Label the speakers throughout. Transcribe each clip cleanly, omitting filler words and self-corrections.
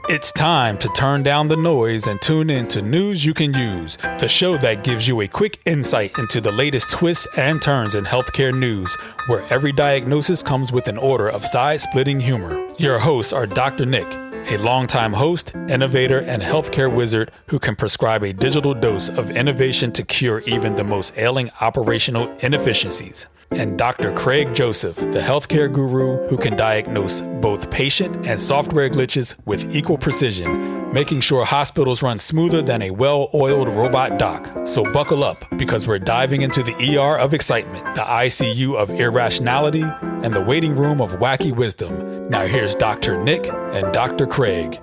Speaker 1: It's time to turn down the noise and tune in to News You Can Use, the show that gives you a quick insight into the latest twists and turns in healthcare news, where every diagnosis comes with an order of side-splitting humor. Your hosts are Dr. Nick, a longtime host, innovator, and healthcare wizard who can prescribe a digital dose of innovation to cure even the most ailing operational inefficiencies. And Dr. Craig Joseph, the healthcare guru who can diagnose both patient and software glitches with equal precision, making sure hospitals run smoother than a well-oiled robot doc. So buckle up, because we're diving into the ER of excitement, the ICU of irrationality, and the waiting room of wacky wisdom. Now here's Dr. Nick and Dr. Craig.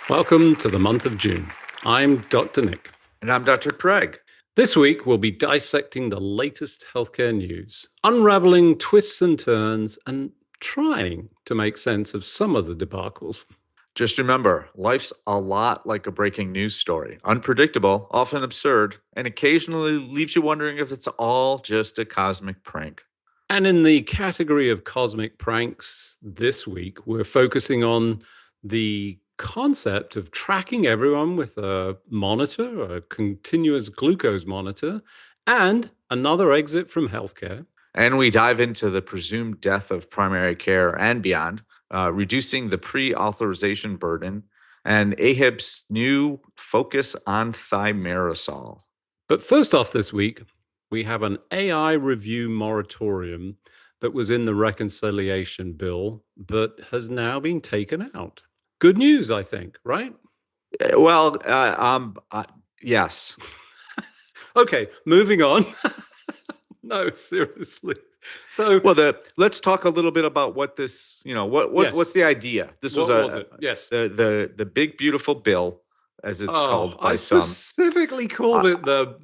Speaker 2: Welcome to the month of June. I'm Dr. Nick.
Speaker 3: And I'm Dr. Craig.
Speaker 2: This week, we'll be dissecting the latest healthcare news, unraveling twists and turns, and trying to make sense of some of the debacles.
Speaker 3: Just remember, life's a lot like a breaking news story. Unpredictable, often absurd, and occasionally leaves you wondering if it's all just a cosmic prank.
Speaker 2: And in the category of cosmic pranks this week, we're focusing on the concept of tracking everyone with a monitor, a continuous glucose monitor, and another exit from healthcare.
Speaker 3: And we dive into the presumed death of primary care and beyond, reducing the pre-authorization burden, and AHIP's new focus on thimerosal.
Speaker 2: But first off this week, we have an AI review moratorium that was in the reconciliation bill, but has now been taken out. Good news, I think, right?
Speaker 3: Well, yes.
Speaker 2: Okay, moving on. No, seriously. So,
Speaker 3: well, let's talk a little bit about what this,
Speaker 2: Yes.
Speaker 3: what's the idea? This
Speaker 2: what was it? Yes.
Speaker 3: the big beautiful bill, as it's called by
Speaker 2: I
Speaker 3: some.
Speaker 2: specifically called it the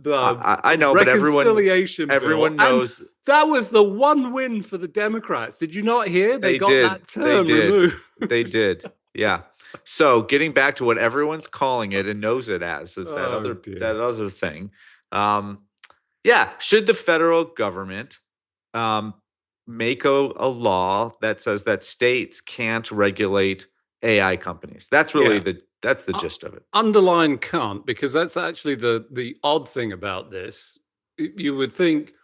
Speaker 3: I know, but
Speaker 2: reconciliation bill.
Speaker 3: everyone knows.
Speaker 2: And that was the one win for the Democrats. Did you not hear? They got
Speaker 3: did.
Speaker 2: that term removed.
Speaker 3: They did. Yeah. So getting back to what everyone's calling it and knows it as is that other thing. Should the federal government make a law that says that states can't regulate AI companies? That's really that's the gist of it.
Speaker 2: Underline can't, because that's actually the odd thing about this. You would think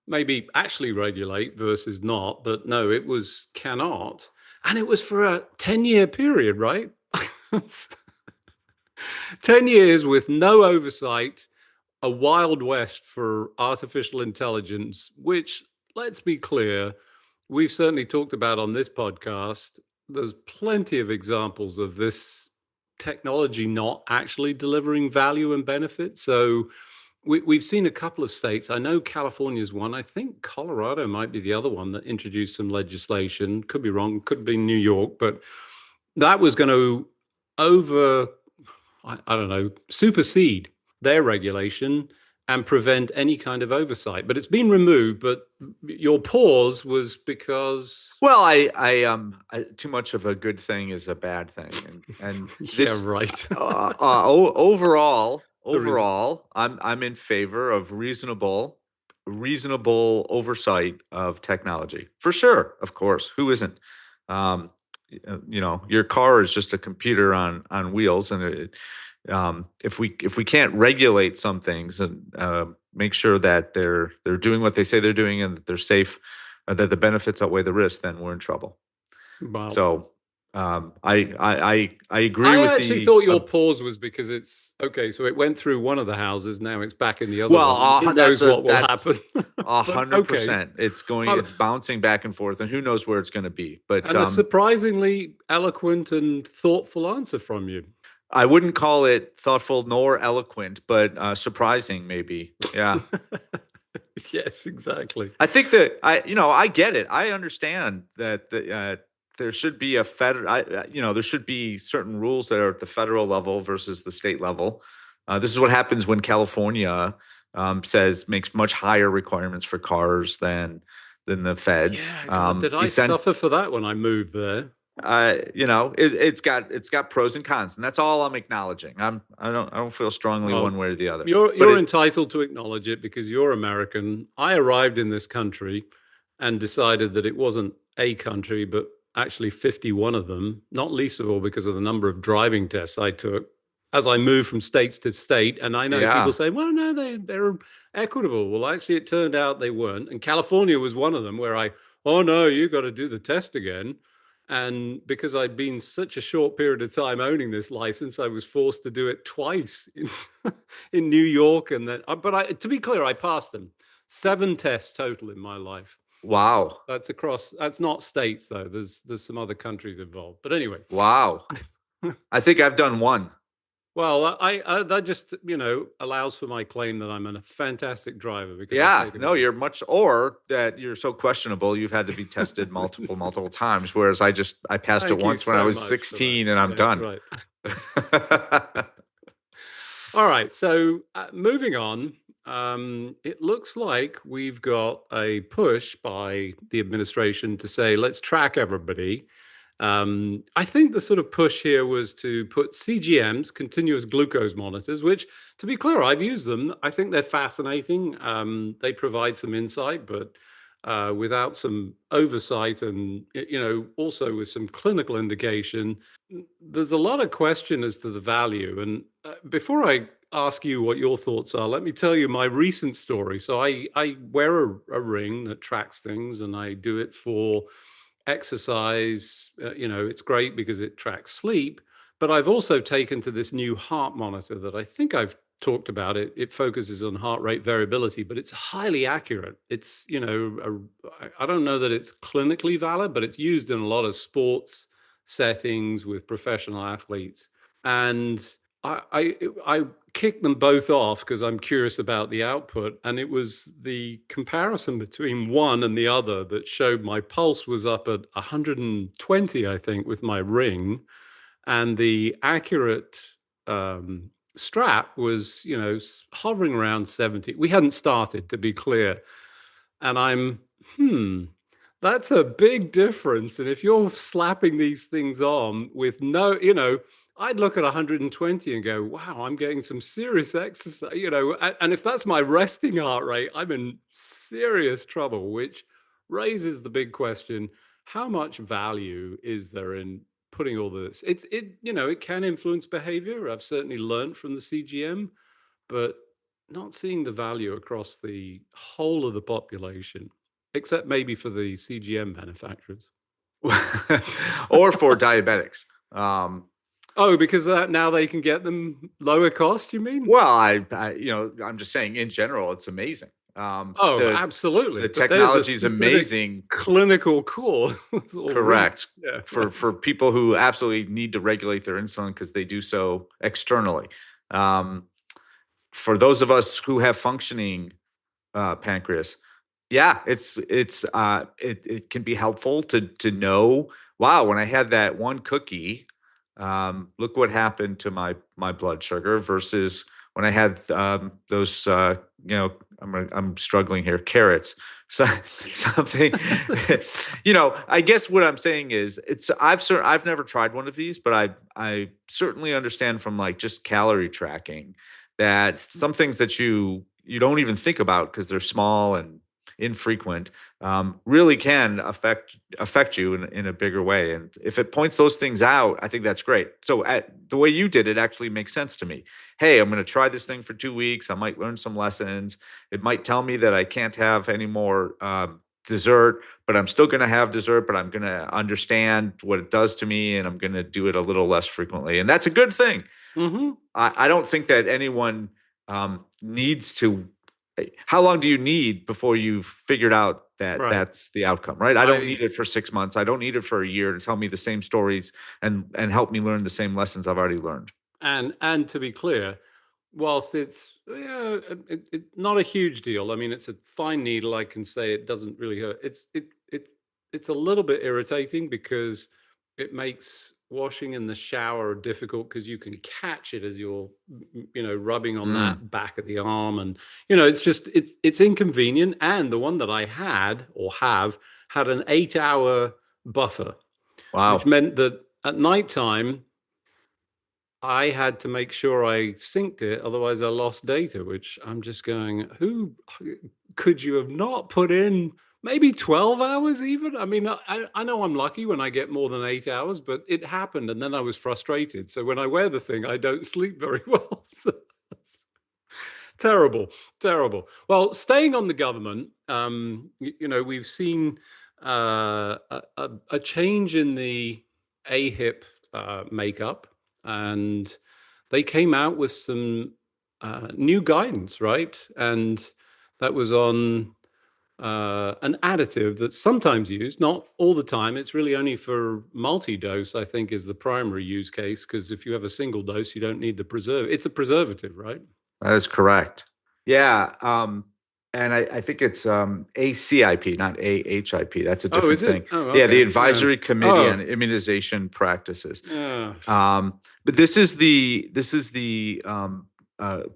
Speaker 2: maybe actually regulate versus not, but no, it was cannot. And it was for a 10-year period, right? 10 years with no oversight, a wild west for artificial intelligence, which, let's be clear, we've certainly talked about on this podcast. There's plenty of examples of this technology not actually delivering value and benefit. So we've seen a couple of states. I know California's one. I think Colorado might be the other one that introduced some legislation. Could be wrong. Could be New York. But that was going to supersede their regulation and prevent any kind of oversight. But it's been removed. But your pause was because...
Speaker 3: Well, I too much of a good thing is a bad thing. And this,
Speaker 2: yeah, right.
Speaker 3: Overall, I'm in favor of reasonable oversight of technology. For sure, of course. Who isn't? Your car is just a computer on wheels, and if we can't regulate some things and make sure that they're doing what they say they're doing and that they're safe, that the benefits outweigh the risks, then we're in trouble.
Speaker 2: Wow.
Speaker 3: So I agree
Speaker 2: I
Speaker 3: with
Speaker 2: actually thought your pause was because it's okay. So it went through one of the houses. Now it's back in the other. Well, who knows what will happen?
Speaker 3: 100%. It's bouncing back and forth, and who knows where it's going to be. But
Speaker 2: a surprisingly eloquent and thoughtful answer from you.
Speaker 3: I wouldn't call it thoughtful nor eloquent, but surprising maybe. Yeah.
Speaker 2: Yes, exactly.
Speaker 3: I think that I get it. I understand that there should be there should be certain rules that are at the federal level versus the state level. This is what happens when California makes much higher requirements for cars than the feds.
Speaker 2: Yeah, God, did I suffer for that when I moved there?
Speaker 3: It's got pros and cons, and that's all I'm acknowledging. I don't feel strongly one way or the other.
Speaker 2: You're entitled to acknowledge it because you're American. I arrived in this country and decided that it wasn't a country, but actually 51 of them, not least of all because of the number of driving tests I took as I moved from states to state. And I know people say, well, no, they're equitable. Well, actually, it turned out they weren't. And California was one of them where oh, no, you got to do the test again. And because I'd been such a short period of time owning this license, I was forced to do it twice in New York. And then, to be clear, I passed them. 7 tests total in my life.
Speaker 3: Wow.
Speaker 2: That's not states though. There's some other countries involved. But anyway.
Speaker 3: Wow. I think I've done 1.
Speaker 2: Well, I that just, allows for my claim that I'm a fantastic driver because
Speaker 3: you're or that you're so questionable you've had to be tested multiple times, whereas I passed it once when I was 16 and I'm done.
Speaker 2: Right. All right, so moving on, it looks like we've got a push by the administration to say, let's track everybody. I think the sort of push here was to put CGMs, continuous glucose monitors, which, to be clear, I've used them. I think they're fascinating. They provide some insight, but without some oversight and, also with some clinical indication, there's a lot of question as to the value. And before I ask you what your thoughts are, let me tell you my recent story. So I wear a ring that tracks things, and I do it for exercise. It's great because it tracks sleep, but I've also taken to this new heart monitor that I think I've talked about. It focuses on heart rate variability, but it's highly accurate. It's, I don't know that it's clinically valid, but it's used in a lot of sports settings with professional athletes. And I kicked them both off because I'm curious about the output. And it was the comparison between one and the other that showed my pulse was up at 120, I think, with my ring. And the accurate strap was, hovering around 70. We hadn't started, to be clear. And that's a big difference. And if you're slapping these things on with no, I'd look at 120 and go, wow, I'm getting some serious exercise, and if that's my resting heart rate, I'm in serious trouble, which raises the big question, how much value is there in putting all this? It can influence behavior. I've certainly learned from the CGM, but not seeing the value across the whole of the population, except maybe for the CGM manufacturers.
Speaker 3: Or for diabetics.
Speaker 2: Because now they can get them lower cost, you mean?
Speaker 3: Well, I'm just saying in general, it's amazing.
Speaker 2: Absolutely.
Speaker 3: The technology is amazing.
Speaker 2: Clinical core.
Speaker 3: Correct. Yeah. For people who absolutely need to regulate their insulin because they do so externally. For those of us who have functioning pancreas, it can be helpful to know, wow, when I had that one cookie, look what happened to my blood sugar versus when I had those, I'm struggling here, carrots. So something, I guess what I'm saying is I've never tried one of these, but I certainly understand from like just calorie tracking that some things that you don't even think about because they're small and infrequent really can affect you in a bigger way. And if it points those things out, I think that's great. So the way you did it actually makes sense to me. Hey, I'm going to try this thing for 2 weeks. I might learn some lessons. It might tell me that I can't have any more dessert, but I'm still going to have dessert, but I'm going to understand what it does to me, and I'm going to do it a little less frequently. And that's a good thing.
Speaker 2: Mm-hmm.
Speaker 3: I don't think that anyone needs to. How long do you need before you've figured out that that's the outcome, right? I don't need it for 6 months. I don't need it for a year to tell me the same stories and help me learn the same lessons I've already learned.
Speaker 2: And to be clear, whilst it's not a huge deal, I mean, it's a fine needle. I can say it doesn't really hurt. It's a little bit irritating because it makes washing in the shower difficult because you can catch it as you're, rubbing on that back of the arm, and it's inconvenient. And the one that I had had an 8-hour buffer, which meant that at nighttime I had to make sure I synced it, otherwise I lost data, which I'm just going, who could you have not put in maybe 12 hours even. I mean, I know I'm lucky when I get more than 8 hours, but it happened and then I was frustrated. So when I wear the thing, I don't sleep very well. So terrible, terrible. Well, staying on the government, we've seen a change in the AHIP makeup, and they came out with some new guidance, right? And that was on an additive that's sometimes used, not all the time. It's really only for multi-dose, I think, is the primary use case, because if you have a single dose, you don't need the preservative. It's a preservative, right?
Speaker 3: That is correct. Yeah. And I think it's ACIP, not AHIP. That's a
Speaker 2: Oh,
Speaker 3: different
Speaker 2: is
Speaker 3: thing.
Speaker 2: it? Oh,
Speaker 3: Yeah, the
Speaker 2: okay.
Speaker 3: Advisory Committee on
Speaker 2: Oh,
Speaker 3: Immunization Practices.
Speaker 2: yeah.
Speaker 3: But this is the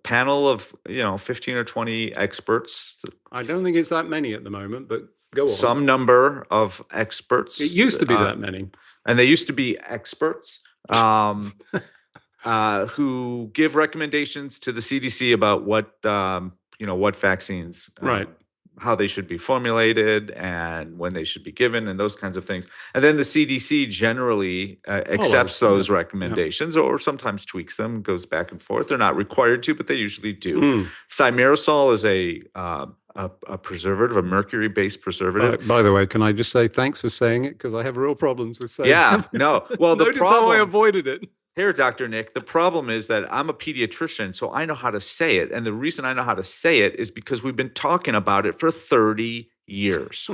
Speaker 3: panel of 15 or 20 experts.
Speaker 2: I don't think it's that many at the moment, but go on.
Speaker 3: Some number of experts.
Speaker 2: It used to be that many.
Speaker 3: And they used to be experts who give recommendations to the CDC about what vaccines,
Speaker 2: Right.
Speaker 3: how they should be formulated and when they should be given and those kinds of things. And then the CDC generally accepts those recommendations or sometimes tweaks them, goes back and forth. They're not required to, but they usually do. Thimerosal is a preservative, a mercury-based preservative.
Speaker 2: By the way, can I just say thanks for saying it, because I have real problems with saying it.
Speaker 3: No. Well, the problem,
Speaker 2: how I avoided it.
Speaker 3: Here, Dr. Nick, the problem is that I'm a pediatrician, so I know how to say it. And the reason I know how to say it is because we've been talking about it for 30 years.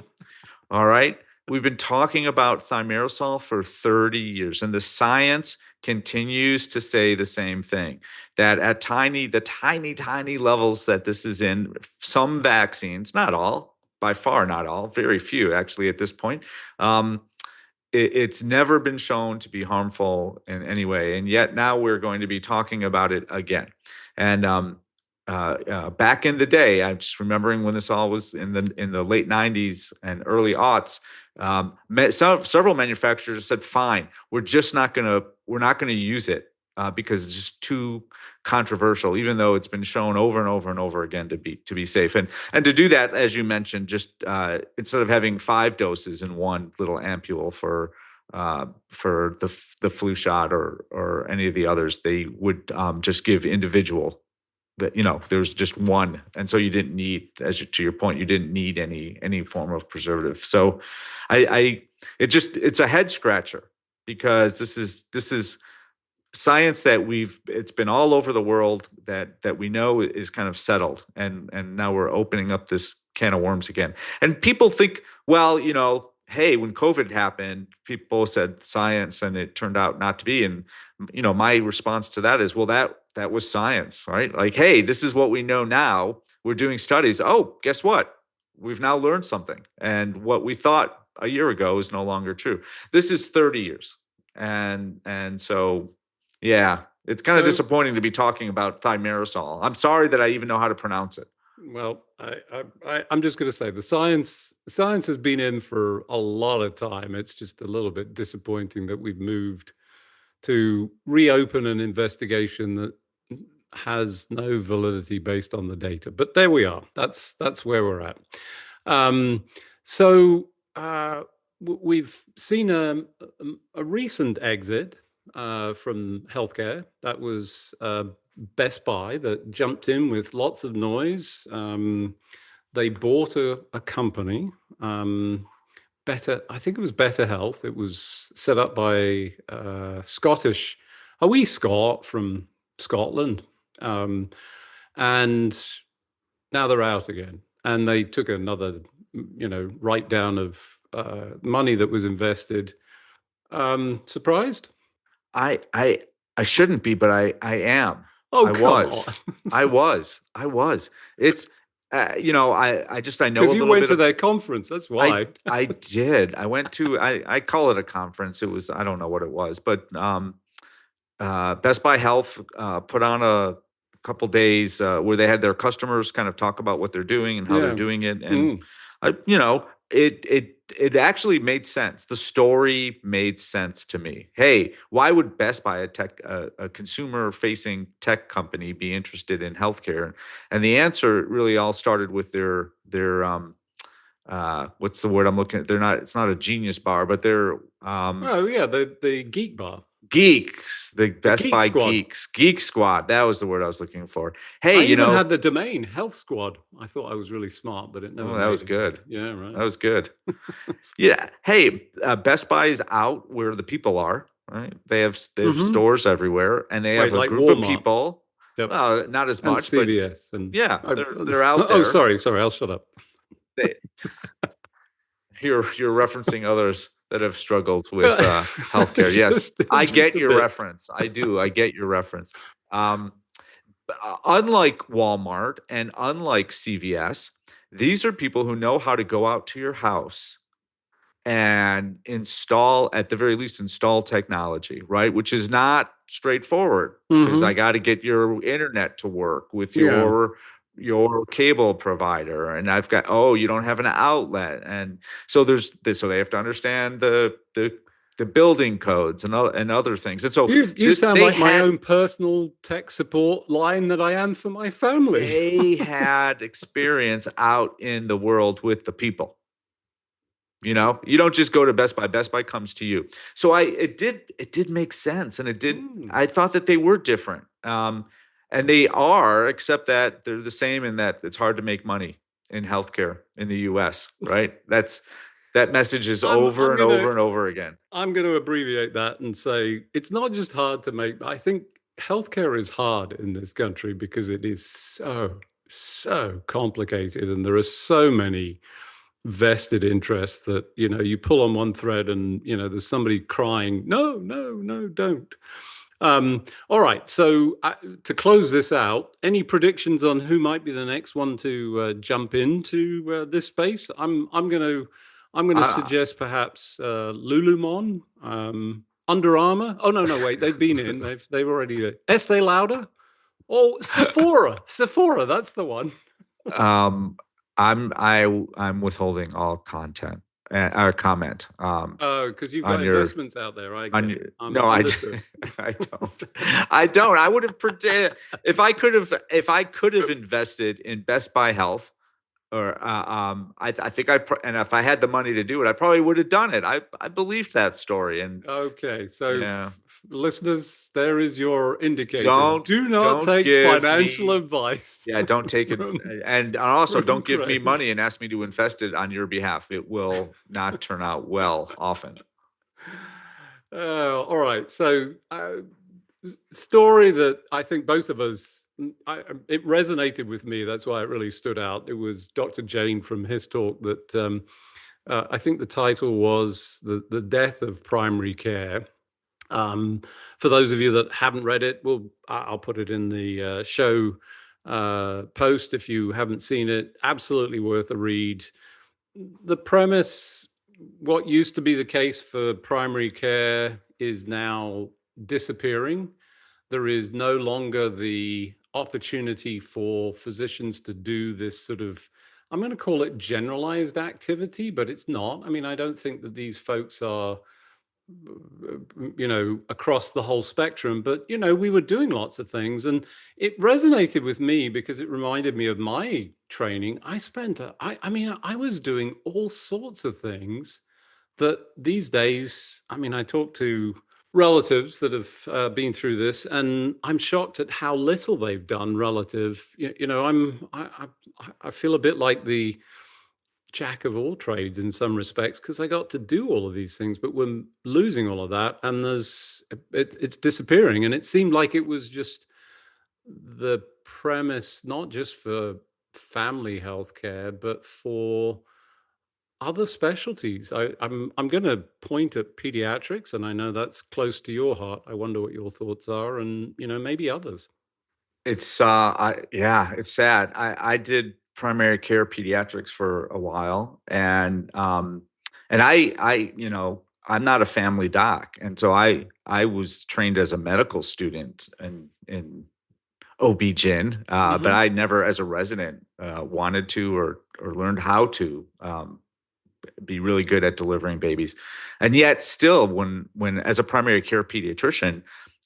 Speaker 3: All right? We've been talking about thimerosal for 30 years, and the science continues to say the same thing, that at the tiny levels that this is in, some vaccines, not all, by far not all, very few actually at this point, it's never been shown to be harmful in any way, and yet now we're going to be talking about it again. And back in the day, I'm just remembering when this all was in the late '90s and early aughts. Several manufacturers said, "Fine, we're not going to use it because it's just too controversial, even though it's been shown over and over and over again to be safe." And to do that, as you mentioned, just instead of having 5 doses in one little ampule for the flu shot or any of the others, they would just give individual. That there's just one, and so you didn't need, to your point, you didn't need any form of preservative. So, it's a head scratcher, because this is science that it's been all over the world that we know is kind of settled, and now we're opening up this can of worms again. And people think, well, hey, when COVID happened, people said science, and it turned out not to be. And my response to that is, well, that was science, right? Like, hey, this is what we know now. We're doing studies. Oh, guess what? We've now learned something, and what we thought a year ago is no longer true. This is 30 years, and so. Yeah, it's kind of disappointing to be talking about thimerosal. I'm sorry that I even know how to pronounce it.
Speaker 2: Well, I'm just going to say the science has been in for a lot of time. It's just a little bit disappointing that we've moved to reopen an investigation that has no validity based on the data. But there we are. That's where we're at. We've seen a recent exit from healthcare. That was Best Buy, that jumped in with lots of noise. They bought a company, I think it was Better Health. It was set up by a wee Scot from Scotland. And now they're out again. And they took another, write down of money that was invested. Surprised?
Speaker 3: I shouldn't be, but I am.
Speaker 2: Oh,
Speaker 3: I
Speaker 2: come
Speaker 3: was.
Speaker 2: on.
Speaker 3: I was. It's I know a
Speaker 2: Because
Speaker 3: little
Speaker 2: you
Speaker 3: bit
Speaker 2: went to their conference, that's why.
Speaker 3: I did. I went to I call it a conference. It was, I don't know what it was, but Best Buy Health put on a couple days where they had their customers kind of talk about what they're doing and how they're doing it, and it actually made sense. The story made sense to me. Hey, why would Best Buy, a consumer-facing tech company, be interested in healthcare? And the answer really all started with their what's the word I'm looking at? It's not a Genius Bar, but they're
Speaker 2: Oh yeah, the Geek Bar,
Speaker 3: geeks, the Best
Speaker 2: Geek
Speaker 3: Buy
Speaker 2: Squad.
Speaker 3: geeks, Geek Squad. That was the word I was looking for. Hey,
Speaker 2: I even had the domain Health Squad. I thought I was really smart, but it never.
Speaker 3: that was
Speaker 2: made it.
Speaker 3: good.
Speaker 2: Yeah, right.
Speaker 3: That was good. Yeah. Hey, Best Buy is out where the people are. Right. They have stores everywhere, and they have a
Speaker 2: like
Speaker 3: group
Speaker 2: Walmart.
Speaker 3: of people.
Speaker 2: Yep.
Speaker 3: Well, not as
Speaker 2: And
Speaker 3: much, but
Speaker 2: CVS and
Speaker 3: yeah, they're out there.
Speaker 2: Oh, sorry, I'll shut up.
Speaker 3: You're referencing others that have struggled with healthcare. Yes, I get your reference. I do. I get your reference. Unlike Walmart and unlike CVS, these are people who know how to go out to your house and at the very least, install technology, right? Which is not straightforward because I got to get your internet to work with your cable provider, and I've got, you don't have an outlet, and so so they have to understand the building codes and other things. And so
Speaker 2: you sound like my own personal tech support line that I am for my family.
Speaker 3: They had experience out in the world with the people. You don't just go to Best Buy. Best Buy comes to you. So it did make sense, and I thought that they were different, and they are, except that they're the same in that it's hard to make money in healthcare in the U.S. Right? That message is over and over again.
Speaker 2: I'm going to abbreviate that and say it's not just hard to make. I think healthcare is hard in this country because it is so complicated, and there are so many vested interests that you pull on one thread and there's somebody crying, no, don't. All right, so to close this out, any predictions on who might be the next one to jump into this space? I'm gonna suggest perhaps Lululemon, Under Armour. Oh no, wait, they've been in. They've already Estee Lauder. Oh, Sephora, that's the one.
Speaker 3: I'm withholding all content or comment.
Speaker 2: Because you've got investments out there. I don't.
Speaker 3: I don't. I would have predicted if I could have invested in Best Buy Health, or I think and if I had the money to do it, I probably would have done it. I believed that story. And
Speaker 2: okay, so listeners, there is your indicator. Do not take financial advice.
Speaker 3: Yeah, don't take it, and also don't give me money and ask me to invest it on your behalf. It will not turn out well often.
Speaker 2: All right, so story that I think both of us. It resonated with me. That's why it really stood out. It was Dr. Jane from his talk that I think the title was the death of primary care. For those of you that haven't read it, I'll put it in the show post if you haven't seen it. Absolutely worth a read. The premise, what used to be the case for primary care is now disappearing. There is no longer the opportunity for physicians to do this sort of, I'm going to call it generalized activity, but it's not. I mean, I don't think that these folks are, across the whole spectrum, but, we were doing lots of things, and it resonated with me because it reminded me of my training. I was doing all sorts of things that these days, I talk to relatives that have been through this, and I'm shocked at how little they've done relative. I feel a bit like the jack of all trades in some respects because I got to do all of these things, but we're losing all of that, and it's disappearing. And it seemed like it was just the premise, not just for family healthcare, but for other specialties. I'm going to point at pediatrics, and I know that's close to your heart. I wonder what your thoughts are, and maybe others.
Speaker 3: It's it's sad. I did primary care pediatrics for a while, and I'm not a family doc, and so I was trained as a medical student in OB-GYN, but I never, as a resident, wanted to or learned how to be really good at delivering babies. And yet still, when as a primary care pediatrician,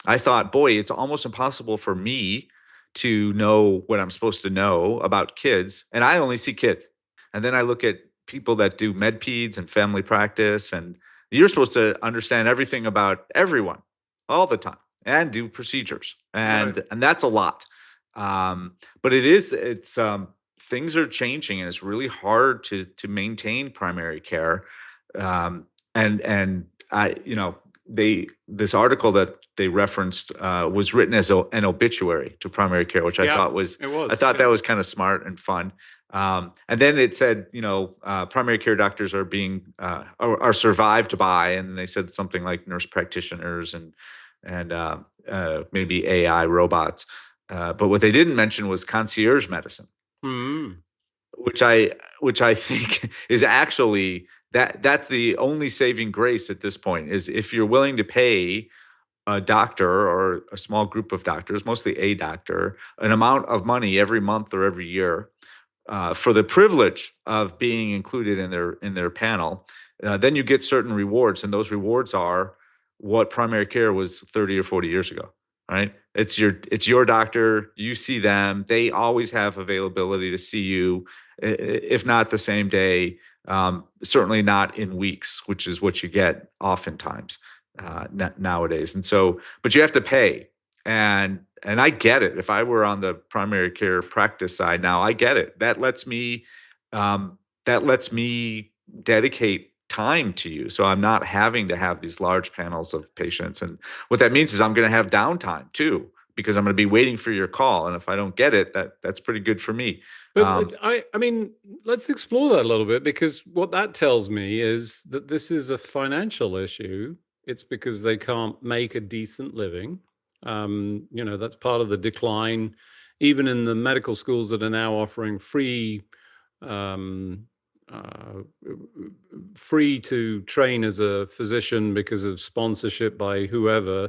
Speaker 3: I thought, boy, it's almost impossible for me to know what I'm supposed to know about kids. And I only see kids. And then I look at people that do med peds and family practice, and you're supposed to understand everything about everyone all the time and do procedures, and
Speaker 2: Right.
Speaker 3: and that's a lot. But it's things are changing, and it's really hard to maintain primary care. And I, this article that they referenced was written as an obituary to primary care, which I
Speaker 2: Yeah,
Speaker 3: thought was
Speaker 2: it was.
Speaker 3: I thought
Speaker 2: Yeah.
Speaker 3: that was kind of smart and fun. And then it said, primary care doctors are being are survived by, and they said something like nurse practitioners and maybe AI robots. But what they didn't mention was concierge medicine,
Speaker 2: Mm.
Speaker 3: which I think is actually that's the only saving grace at this point, is if you're willing to pay a doctor or a small group of doctors, mostly a doctor, an amount of money every month or every year for the privilege of being included in their panel, then you get certain rewards, and those rewards are what primary care was 30 or 40 years ago. Right? It's your doctor. You see them. They always have availability to see you, if not the same day, certainly not in weeks, which is what you get oftentimes nowadays. And so, but you have to pay, and I get it. If I were on the primary care practice side now, I get it. That lets me dedicate time to you. So I'm not having to have these large panels of patients. And what that means is I'm going to have downtime too, because I'm going to be waiting for your call. And if I don't get it, that's pretty good for me.
Speaker 2: But I mean, let's explore that a little bit, because what that tells me is that this is a financial issue. It's because they can't make a decent living. That's part of the decline, even in the medical schools that are now offering um, uh, free to train as a physician because of sponsorship by whoever.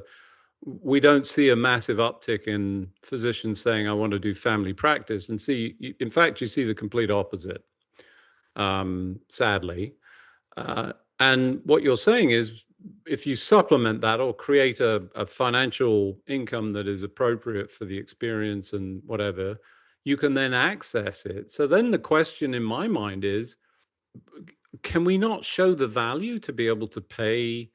Speaker 2: We don't see a massive uptick in physicians saying, I want to do family practice. And in fact, you see the complete opposite, sadly. And what you're saying is, if you supplement that or create a financial income that is appropriate for the experience and whatever, you can then access it. So then the question in my mind is, can we not show the value to be able to pay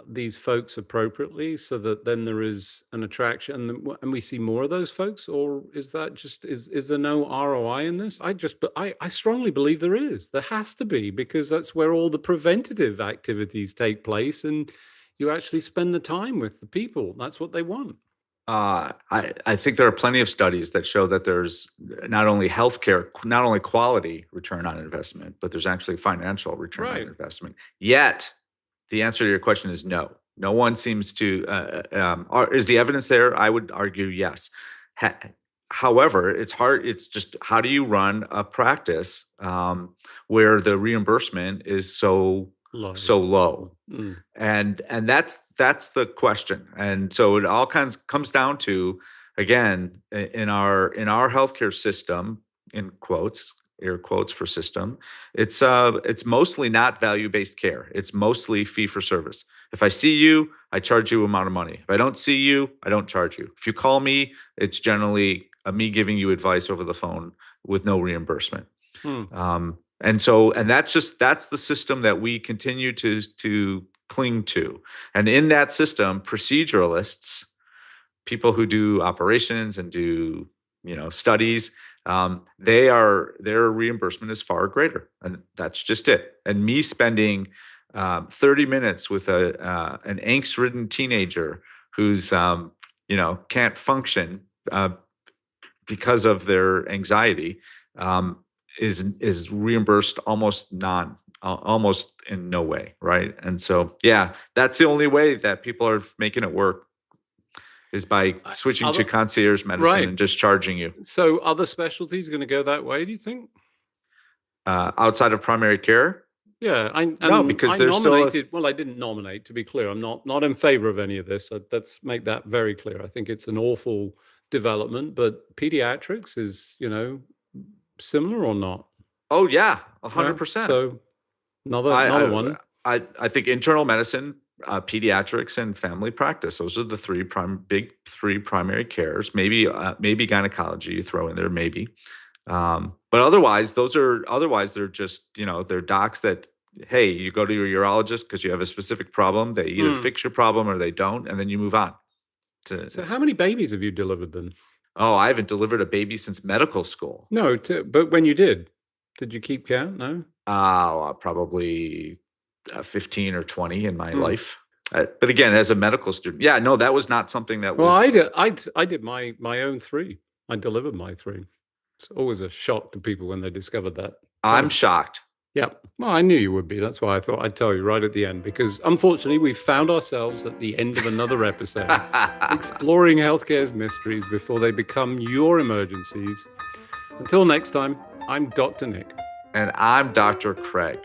Speaker 2: these folks appropriately, so that then there is an attraction and we see more of those folks? Or is that just, is there no ROI in this? I strongly believe there has to be, because that's where all the preventative activities take place, and you actually spend the time with the people. That's what they want.
Speaker 3: I think there are plenty of studies that show that there's not only healthcare, not only quality return on investment, but there's actually financial return on
Speaker 2: Right.
Speaker 3: investment. Yet, the answer to your question is no. No one seems to. Is the evidence there? I would argue yes. However, it's hard. It's just, how do you run a practice where the reimbursement is so low?
Speaker 2: Mm.
Speaker 3: And that's the question. And so it all comes down to, again, in our healthcare system, in quotes, air quotes for system, it's mostly not value-based care. It's mostly fee for service. If I see you, I charge you amount of money. If I don't see you, I don't charge you. If you call me, it's generally me giving you advice over the phone with no reimbursement. And that's the system that we continue to cling to. And in that system, proceduralists, people who do operations and do studies, their reimbursement is far greater, and that's just it. And me spending 30 minutes with an angst-ridden teenager who's can't function because of their anxiety, is reimbursed almost in no way, right? And so, yeah, that's the only way that people are making it work, is by switching to concierge medicine and just charging you.
Speaker 2: So other specialties are going to go that way, do you think?
Speaker 3: Outside of primary care?
Speaker 2: Yeah,
Speaker 3: No, because there's
Speaker 2: nominated. Well, I didn't nominate, to be clear. I'm not in favor of any of this. Let's make that very clear. I think it's an awful development, but pediatrics is, similar or not?
Speaker 3: Oh yeah, 100%.
Speaker 2: So another one.
Speaker 3: I think internal medicine, pediatrics, and family practice. Those are the big three primary cares. Maybe gynecology you throw in there, maybe. But otherwise, they're just, they're docs that, hey, you go to your urologist because you have a specific problem. They either fix your problem or they don't, and then you move on.
Speaker 2: So how many babies have you delivered then?
Speaker 3: Oh, I haven't delivered a baby since medical school.
Speaker 2: No, but when you did you keep count? No?
Speaker 3: Probably 15 or 20 in my life. But again, as a medical student, yeah, no, that was not something that was.
Speaker 2: Well, I did my own 3. I delivered my 3. It's always a shock to people when they discovered that.
Speaker 3: I'm shocked.
Speaker 2: Yeah. Well, I knew you would be. That's why I thought I'd tell you right at the end, because unfortunately we've found ourselves at the end of another episode exploring healthcare's mysteries before they become your emergencies. Until next time, I'm Dr. Nick.
Speaker 3: And I'm Dr. Craig.